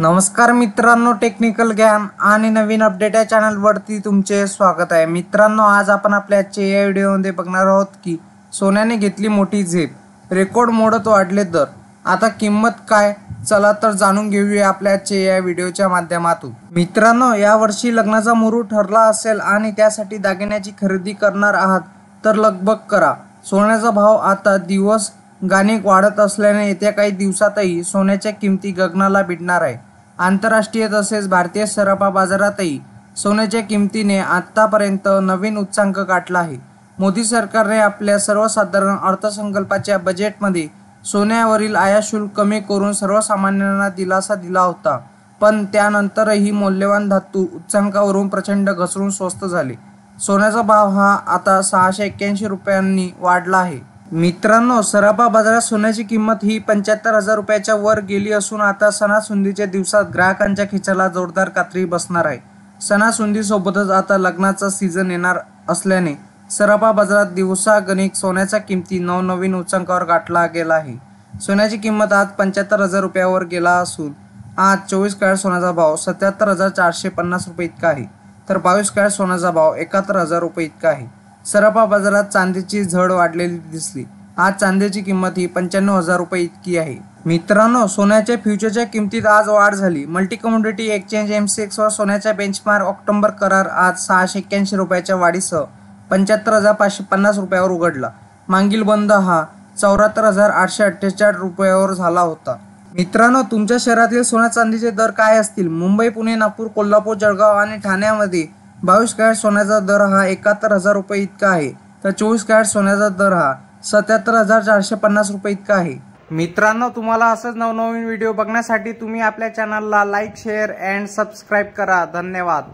नमस्कार मित्रांनो, टेक्निकल ज्ञान आणि नवीन अपडेट या चॅनलवरती तुमचे स्वागत आहे। मित्रांनो, आज आपण आपल्या आजच्या या व्हिडिओमध्ये बघणार आहोत की सोन्याने घेतली मोठी झेप, रेकॉर्ड मोडत वाढले दर, आता किंमत काय? चला तर जाणून घेऊया आपल्या आजच्या या व्हिडिओच्या माध्यमातून। मित्रांनो, यावर्षी लग्नाचा मुहूर्त ठरला असेल आणि त्यासाठी दागिन्याची खरेदी करणार आहात तर लगबग करा। सोन्याचा भाव आता दिवस गणिक वाढत असल्याने येत्या काही दिवसातही सोन्याच्या किमती गगनाला भिडणार आहे। आंतरराष्ट्रीय तसेच भारतीय सराफा बाजारातही सोन्याच्या किमतीने आतापर्यंत नवीन उच्चांक गाठला आहे। मोदी सरकारने आपल्या सर्वसाधारण अर्थसंकल्पाच्या बजेटमध्ये सोन्यावरील आयात शुल्क कमी करून सर्वसामान्यांना दिलासा दिला होता, पण त्यानंतरही मौल्यवान धातू उच्चांकावरून प्रचंड घसरून स्वस्त झाले। सोन्याचा भाव हा आता 681 रुपयांनी वाढला आहे। मित्रांनो, सराफा बाजारात सोन्याची किंमत ही 75,000 रुपयाच्या वर गेली असून आता सणासुदीच्या दिवसात ग्राहकांच्या खिशाला जोरदार कात्री बसणार आहे। सणासुदीसोबतच आता लग्नाचा सीझन येणार असल्याने सराफा बाजारात दिवसागणिक सोन्याच्या किमती नवनवीन उच्चांकावर गाठला गेला आहे। सोन्याची किंमत आज 75,000 रुपयावर गेला असून आज 24 कॅरेट सोन्याचा भाव 77,450 रुपये इतका आहे, तर 22 कॅरेट सोन्याचा भाव 71,000 रुपये इतका आहे। सराफा बाजारात चांदीची झड वाढलेली दिसली। आज चांदीची किंमत ही 95,000 रुपये इतकी आहे। मित्रांनो, सोन्याच्या फ्युचरच्या किमतीत आज वाढ झाली। मल्टी कमोडिटी एक्सचेंज MCX वर सोन्याच्या बेंचमार्क ऑक्टोबर करार आज 681 रुपयाच्या वाढीसह 75,550 रुपयावर उघडला। मागील बंद हा 74,848 रुपयावर झाला होता। मित्रांनो, तुमच्या शहरातील सोन्या चांदीचे दर काय असतील? मुंबई, पुणे, नागपूर, कोल्हापूर, जळगाव आणि ठाण्यामध्ये 22 कॅरेट सोन्याचा दर हा 71,000 रुपये इतका आहे, तर 24 कॅरेट सोन्याचा दर हा 77,450 रुपये इतका आहे। मित्रांनो, तुम्हाला असंच नवनवीन व्हिडिओ बघण्यासाठी तुम्ही आपल्या चॅनलला लाईक, शेअर अँड सबस्क्राईब करा। धन्यवाद।